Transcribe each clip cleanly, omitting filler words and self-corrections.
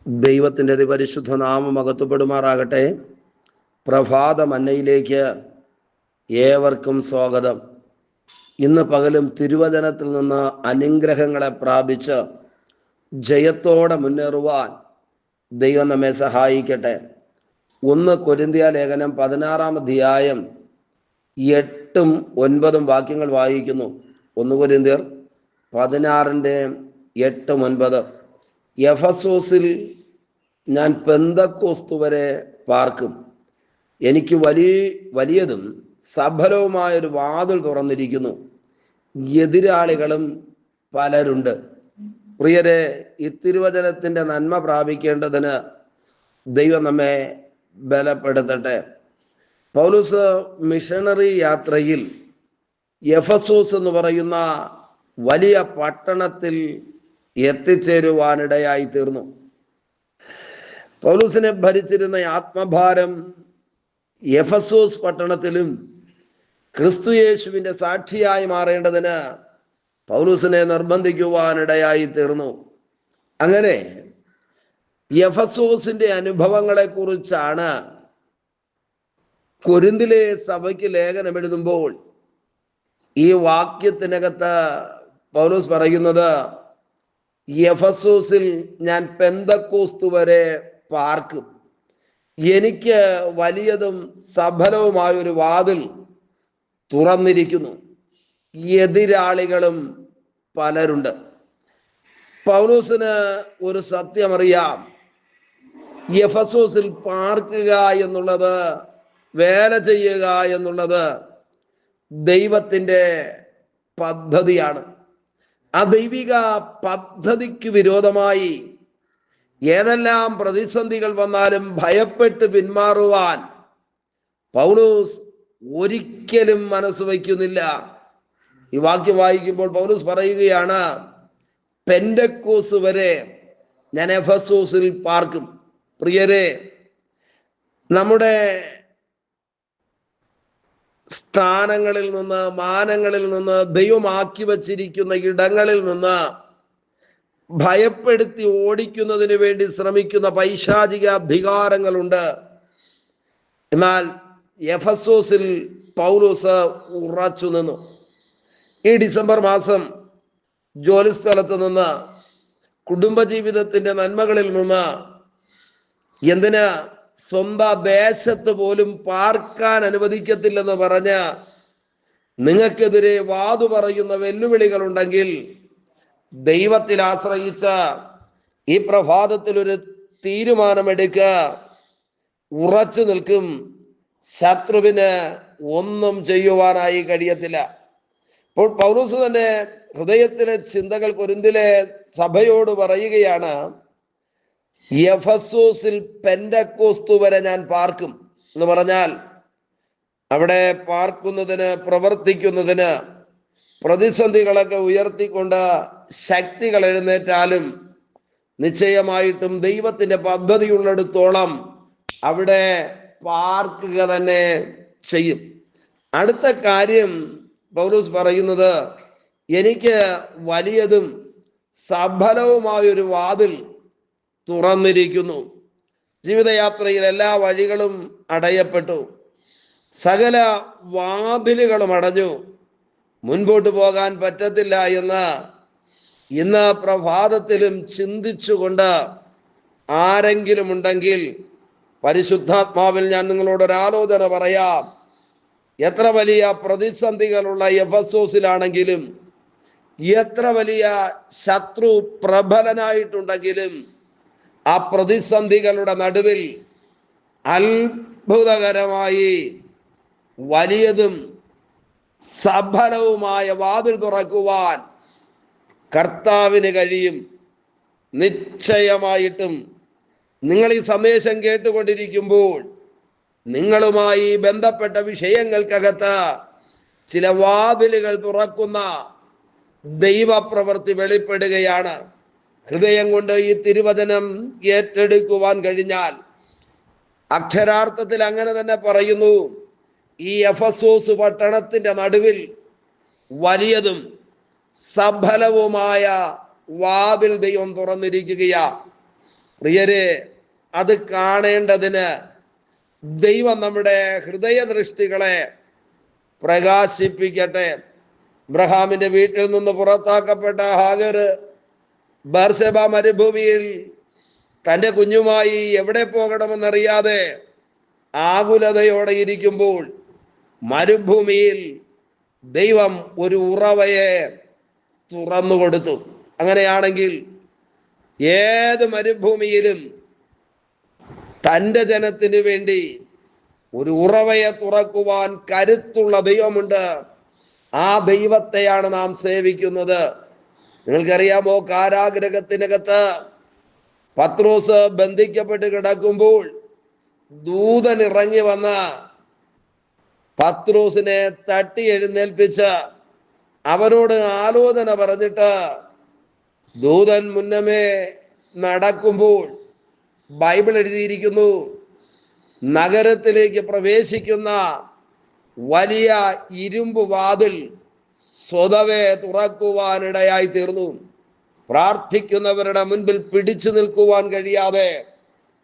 ദൈവത്തിൻ്റെ അതിപരിശുദ്ധ നാമം മഹത്വപ്പെടുമാറാകട്ടെ. പ്രഭാത മന്നയിലേക്ക് ഏവർക്കും സ്വാഗതം. ഇന്ന് പകലും തിരുവചനത്തിൽ നിന്ന് അനുഗ്രഹങ്ങളെ പ്രാപിച്ച് ജയത്തോടെ മുന്നേറുവാൻ ദൈവം നമ്മെ സഹായിക്കട്ടെ. 1 കൊരിന്ത്യ ലേഖനം 16 അധ്യായം 8ഉം 9ഉം വാക്യങ്ങൾ വായിക്കുന്നു. 1 കൊരിന്ത്യർ 16:8-9. എഫസോസിൽ ഞാൻ പെന്തക്കോസ്തു വരെ പാർക്കും. എനിക്ക് വലിയതും സഫലവുമായൊരു വാതിൽ തുറന്നിരിക്കുന്നു. എതിരാളികളും പലരുണ്ട്. പ്രിയരെ, ഈ തിരുവചനത്തിൻ്റെ നന്മ പ്രാപിക്കേണ്ടതിന് ദൈവം നമ്മെ ബലപ്പെടുത്തട്ടെ. പൗലോസ് മിഷണറി യാത്രയിൽ എഫസോസ് എന്ന് പറയുന്ന വലിയ പട്ടണത്തിൽ എത്തിച്ചേരുവാനിടയായി തീർന്നു. പൗലോസിനെ ഭരിച്ചിരുന്ന ആത്മഭാരം എഫസോസ് പട്ടണത്തിലും ക്രിസ്തു യേശുവിൻ്റെ സാക്ഷിയായി മാറേണ്ടതിന് പൗലോസിനെ നിർബന്ധിക്കുവാനിടയായി തീർന്നു. അങ്ങനെ എഫസോസിന്റെ അനുഭവങ്ങളെ കുറിച്ചാണ് കൊരിന്തിലെ സഭയ്ക്ക് ലേഖനം എഴുതുമ്പോൾ ഈ വാക്യത്തിനകത്ത് പൗലോസ് പറയുന്നത്, എഫസോസിൽ ഞാൻ പെന്തക്കോസ്തു വരെ പാർക്കും. എനിക്ക് വലിയതും സഫലവുമായൊരു വാതിൽ തുറന്നിരിക്കുന്നു. എതിരാളികളും പലരുണ്ട്. പൗലോസിന് ഒരു സത്യമറിയാം. എഫസോസിൽ പാർക്കുക എന്നുള്ളത്, വേല ചെയ്യുക എന്നുള്ളത് ദൈവത്തിൻ്റെ പദ്ധതിയാണ്. ആ ദൈവിക പദ്ധതിക്ക് വിരോധമായി ഏതെല്ലാം പ്രതിസന്ധികൾ വന്നാലും ഭയപ്പെട്ട് പിന്മാറുവാൻ പൗലോസ് ഒരിക്കലും മനസ്സ് വയ്ക്കുന്നില്ല. ഈ വാക്യം വായിക്കുമ്പോൾ പൗലോസ് പറയുകയാണ്, പെന്തക്കോസ്ത് വരെ ഞാൻ എഫസോസിൽ പാർക്കും. പ്രിയരെ, നമ്മുടെ സ്ഥാനങ്ങളിൽ നിന്ന്, മാനങ്ങളിൽ നിന്ന്, ദൈവമാക്കി വച്ചിരിക്കുന്ന ഇടങ്ങളിൽ നിന്ന് ഭയപ്പെടുത്തി ഓടിക്കുന്നതിന് വേണ്ടി ശ്രമിക്കുന്ന പൈശാചിക അധികാരങ്ങളുണ്ട്. എന്നാൽ എഫസോസിൽ പൗലോസ് ഉറച്ചു നിന്നു. ഈ ഡിസംബർ മാസം ജോലിസ്ഥലത്ത് നിന്ന്, കുടുംബജീവിതത്തിന്റെ നന്മകളിൽ നിന്ന്, എന്തിന് സ്വന്തം ദേശത്ത് പോലും പാർക്കാൻ അനുവദിക്കത്തില്ലെന്ന് പറഞ്ഞ് നിങ്ങൾക്കെതിരെ വാതു പറയുന്ന വെല്ലുവിളികളുണ്ടെങ്കിൽ ദൈവത്തിൽ ആശ്രയിച്ച ഈ പ്രഭാതത്തിൽ ഒരു തീരുമാനമെടുക്കുക. ഉറച്ചു നിൽക്കും. ശത്രുവിന് ഒന്നും ചെയ്യുവാനായി കഴിയത്തില്ല. അപ്പോൾ പൗലോസ് തന്നെ ഹൃദയത്തിലെ ചിന്തകൾ കൊരിന്തിലെ സഭയോട് പറയുകയാണ്, എഫസോസിൽ പെന്തക്കോസ്തു വരെ ഞാൻ പാർക്കും എന്ന് പറഞ്ഞാൽ, അവിടെ പാർക്കുന്നതിന്, പ്രവർത്തിക്കുന്നതിന്, പ്രതിസന്ധികളൊക്കെ ഉയർത്തിക്കൊണ്ട് ശക്തികൾ എഴുന്നേറ്റാലും നിശ്ചയമായിട്ടും ദൈവത്തിന്റെ പദ്ധതിയുള്ളിടത്തോളം അവിടെ പാർക്കുക തന്നെ ചെയ്യും. അടുത്ത കാര്യം പൗലോസ് പറയുന്നത്, എനിക്ക് വലിയതും സഫലവുമായൊരു വാതിൽ തുറന്നിരിക്കുന്നു. ജീവിതയാത്രയിൽ എല്ലാ വഴികളും അടയപ്പെട്ടു, സകല വാതിലുകളും അടഞ്ഞു, മുൻപോട്ട് പോകാൻ പറ്റത്തില്ല എന്ന് ഇന്ന് പ്രഭാതത്തിലും ചിന്തിച്ചുകൊണ്ട് ആരെങ്കിലും ഉണ്ടെങ്കിൽ പരിശുദ്ധാത്മാവിൽ ഞാൻ നിങ്ങളോടൊരാലോചന പറയാം. എത്ര വലിയ പ്രതിസന്ധികളുള്ള എഫസോസിലാണെങ്കിലും, എത്ര വലിയ ശത്രു പ്രബലനായിട്ടുണ്ടെങ്കിലും, ആ പ്രതിസന്ധികളുടെ നടുവിൽ അത്ഭുതകരമായി വലിയതും സഫലവുമായ വാതിൽ തുറക്കുവാൻ കർത്താവിന് കഴിയും. നിശ്ചയമായിട്ടും നിങ്ങൾ ഈ സന്ദേശം കേട്ടുകൊണ്ടിരിക്കുമ്പോൾ നിങ്ങളുമായി ബന്ധപ്പെട്ട വിഷയങ്ങൾക്കകത്ത് ചില വാതിലുകൾ തുറക്കുന്ന ദൈവപ്രവൃത്തി വെളിപ്പെടുകയാണ്. ഹൃദയം കൊണ്ട് ഈ തിരുവചനം ഏറ്റെടുക്കുവാൻ കഴിഞ്ഞാൽ, അക്ഷരാർത്ഥത്തിൽ അങ്ങനെ തന്നെ പറയുന്നു, ഈ എഫസോസ് പട്ടണത്തിന്റെ നടുവിൽ വലിയതും സഫലവുമായ വാതിൽ ദൈവം തുറന്നിരിക്കുകയാ. പ്രിയരെ, അത് കാണേണ്ടതിന് ദൈവം നമ്മുടെ ഹൃദയദൃഷ്ടികളെ പ്രകാശിപ്പിക്കട്ടെ. അബ്രഹാമിന്റെ വീട്ടിൽ നിന്ന് പുറത്താക്കപ്പെട്ട ഹാഗർ ബർശബ മരുഭൂമിയിൽ തൻ്റെ കുഞ്ഞുമായി എവിടെ പോകണമെന്നറിയാതെ ആകുലതയോടെ ഇരിക്കുമ്പോൾ മരുഭൂമിയിൽ ദൈവം ഒരു ഉറവയെ തുറന്നു കൊടുത്തു. അങ്ങനെയാണെങ്കിൽ ഏത് മരുഭൂമിയിലും തൻ്റെ ജനത്തിനു വേണ്ടി ഒരു ഉറവയെ തുറക്കുവാൻ കരുത്തുള്ള ദൈവമുണ്ട്. ആ ദൈവത്തെയാണ് നാം സേവിക്കുന്നത്. നിങ്ങൾക്കറിയാമോ, കാരാഗ്രഹത്തിനകത്ത് പത്രോസ് ബന്ധിക്കപ്പെട്ട് കിടക്കുമ്പോൾ ദൂതൻ ഇറങ്ങി വന്ന് പത്രോസിനെ തട്ടി എഴുന്നേൽപ്പിച്ച് അവനോട് ആലോചന പറഞ്ഞിട്ട് ദൂതൻ മുന്നമേ നടക്കുമ്പോൾ ബൈബിൾ എഴുതിയിരിക്കുന്നു, നഗരത്തിലേക്ക് പ്രവേശിക്കുന്ന വലിയ ഇരുമ്പ് വാതിൽ സ്വതവേ തുറക്കുവാനിടയായി തീർന്നു. പ്രാർത്ഥിക്കുന്നവരുടെ മുൻപിൽ പിടിച്ചു നിൽക്കുവാൻ കഴിയാതെ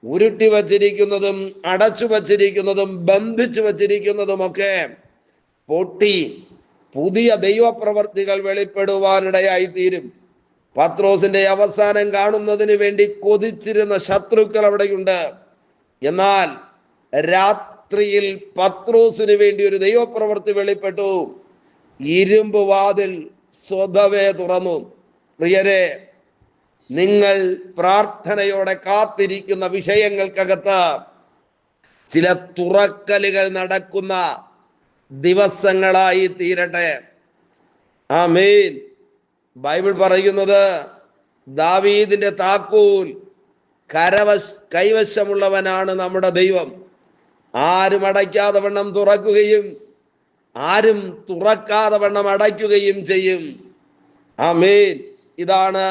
ഉരുട്ടി വച്ചിരിക്കുന്നതും അടച്ചു വച്ചിരിക്കുന്നതും ബന്ധിച്ചു വച്ചിരിക്കുന്നതുമൊക്കെ പൊട്ടി പുതിയ ദൈവപ്രവർത്തികൾ വെളിപ്പെടുവാനിടയായി തീരും. പത്രോസിന്റെ അവസാനം കാണുന്നതിന് വേണ്ടി കൊതിച്ചിരുന്ന ശത്രുക്കൾ അവിടെയുണ്ട്. എന്നാൽ രാത്രിയിൽ പത്രോസിന് വേണ്ടി ഒരു ദൈവപ്രവൃത്തി വെളിപ്പെട്ടു. ഇരുമ്പ് വാതിൽ സ്വതവേ തുറന്നു. പ്രിയരെ, നിങ്ങൾ പ്രാർത്ഥനയോടെ കാത്തിരിക്കുന്ന വിഷയങ്ങൾക്കകത്ത് ചില തുറക്കലുകൾ നടക്കുന്ന ദിവസങ്ങളായി തീരട്ടെ. ആമേൻ. ബൈബിൾ പറയുന്നത്, ദാവീദിന്റെ താക്കോൽ കൈവശമുള്ളവനാണ് നമ്മുടെ ദൈവം. ആരും അടയ്ക്കാതെ വണ്ണം തുറക്കുകയും ആരും തുറക്കാതെ വണ്ണം അടയ്ക്കുകയും ചെയ്യും. ആമേൻ. ഇതാണ്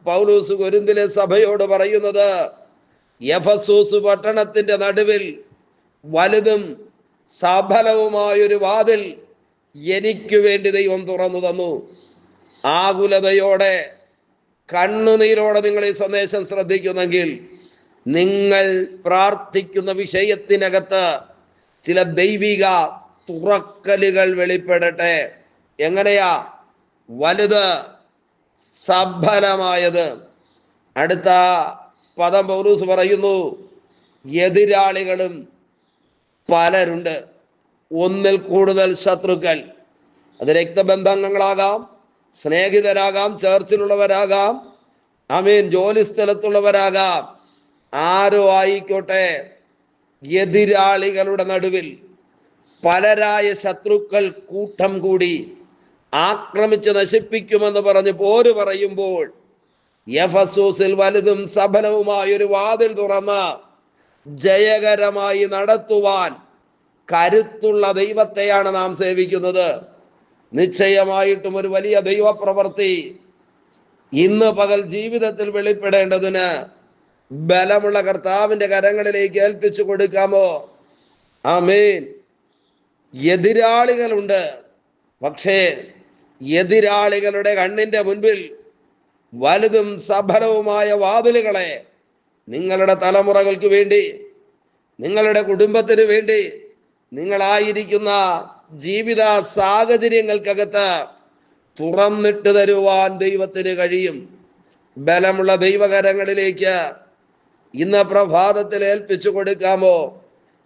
പൗലോസ് കൊരിന്തിലെ സഭയോട് പറയുന്നത്. എഫെസോസ് പട്ടണത്തിന്റെ നടുവിൽ വലുതും സഫലവുമായൊരു വാതിൽ എനിക്ക് വേണ്ടി ദൈവം തുറന്നു തന്നു. ആകുലതയോടെ കണ്ണുനീരോടെ നിങ്ങൾ ഈ സന്ദേശം ശ്രദ്ധിക്കുന്നെങ്കിൽ നിങ്ങൾ പ്രാർത്ഥിക്കുന്ന വിഷയത്തിനകത്ത് ചില ദൈവിക തുറക്കലുകൾ വെളിപ്പെടട്ടെ. എങ്ങനെയാ വലുത് സഫലമായത്? അടുത്ത പദം പൗലോസ് പറയുന്നു, എതിരാളികളും പലരുണ്ട്. ഒന്നിൽ കൂടുതൽ ശത്രുക്കൾ. അത് രക്തബന്ധങ്ങളാകാം, സ്നേഹിതരാകാം, ചേർച്ചിലുള്ളവരാകാം, ആമേൻ, ജോലി സ്ഥലത്തുള്ളവരാകാം, ആരോ ആയിക്കോട്ടെ. എതിരാളികളുടെ നടുവിൽ പലരായ ശത്രുക്കൾ കൂട്ടം കൂടി ആക്രമിച്ച് നശിപ്പിക്കുമെന്ന് പറഞ്ഞ് പോര് പറയുമ്പോൾ എഫെസോസിൽ വലുതും സഫലവുമായ ഒരു വാതിൽ തുറന്ന് ജയകരമായി നടത്തുവാൻ കരുത്തുള്ള ദൈവത്തെയാണ് നാം സേവിക്കുന്നത്. നിശ്ചയമായിട്ടും ഒരു വലിയ ദൈവപ്രവൃത്തി ഇന്ന് പകൽ ജീവിതത്തിൽ വെളിപ്പെടേണ്ടതിന് ബലമുള്ള കർത്താവിന്റെ കരങ്ങളിലേക്ക് ഏൽപ്പിച്ചു കൊടുക്കാമോ? ആമേൻ. എതിരാളികളുണ്ട്. പക്ഷേ എതിരാളികളുടെ കണ്ണിന്റെ മുൻപിൽ വലുതും സഫലവുമായ വാതിലുകളെ നിങ്ങളുടെ തലമുറകൾക്ക് വേണ്ടി, നിങ്ങളുടെ കുടുംബത്തിന് വേണ്ടി, നിങ്ങളായിരിക്കുന്ന ജീവിത സാഹചര്യങ്ങൾക്കകത്ത് തുറന്നിട്ട് തരുവാൻ ദൈവത്തിന് കഴിയും. ബലമുള്ള ദൈവകരങ്ങളിലേക്ക് ഇന്ന് പ്രഭാതത്തിൽ ഏൽപ്പിച്ചു കൊടുക്കാമോ?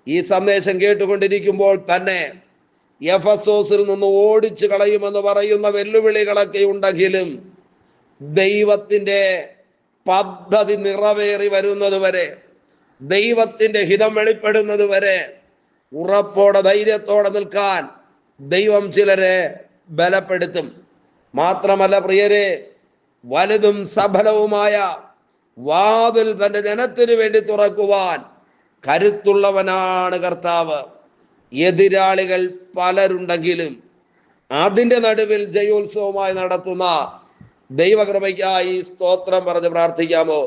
ഈ സന്ദേശം കേട്ടുകൊണ്ടിരിക്കുമ്പോൾ തന്നെ എഫെസോസിൽ നിന്ന് ഓടിച്ചു കളയുമെന്ന് പറയുന്ന വെല്ലുവിളികളൊക്കെ ഉണ്ടെങ്കിലും ദൈവത്തിന്റെ പദ്ധതി നിറവേറി വരുന്നത് വരെ, ദൈവത്തിന്റെ ഹിതം വെളിപ്പെടുന്നത് വരെ ഉറപ്പോടെ ധൈര്യത്തോടെ നിൽക്കാൻ ദൈവം ചിലരെ ബലപ്പെടുത്തും. മാത്രമല്ല പ്രിയരെ, വലുതും സഫലവുമായ വാതിൽ തന്റെ ജനത്തിനു വേണ്ടി തുറക്കുവാൻ കരുത്തുള്ളവനാണ് കർത്താവ്. എതിരാളികൾ പലരുണ്ടെങ്കിലും അതിന്റെ നടുവിൽ ജയോത്സവമായി നടത്തുന്ന ദൈവകൃപയ്ക്കായി സ്തോത്രം പറഞ്ഞ് പ്രാർത്ഥിക്കാമോ?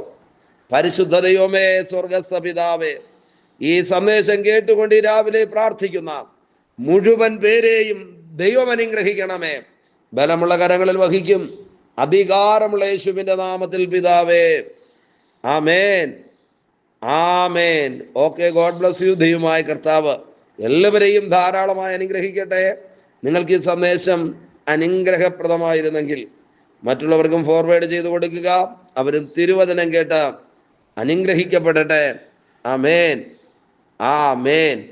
പരിശുദ്ധ ദൈവമേ, സ്വർഗസ്ഥ പിതാവേ, ഈ സന്ദേശം കേട്ടുകൊണ്ട് രാവിലെ പ്രാർത്ഥിക്കുന്ന മുഴുവൻ പേരെയും ദൈവം അനുഗ്രഹിക്കണമേ. ബലമുള്ള കരങ്ങളിൽ വഹിക്കും അധികാരമുള്ള യേശുവിന്റെ നാമത്തിൽ പിതാവേ, ആമേൻ. ആമേൻ. Okay, God bless you. ദൈവമായ കർത്താവ് എല്ലാവരെയും ധാരാളമായി അനുഗ്രഹിക്കട്ടെ. നിങ്ങൾക്ക് ഈ സന്ദേശം അനുഗ്രഹപ്രദമായിരുന്നെങ്കിൽ മറ്റുള്ളവർക്കും ഫോർവേഡ് ചെയ്ത് കൊടുക്കുക. അവരും തിരുവചനം കേട്ട് അനുഗ്രഹിക്കപ്പെടട്ടെ. ആമേൻ, ആമേൻ.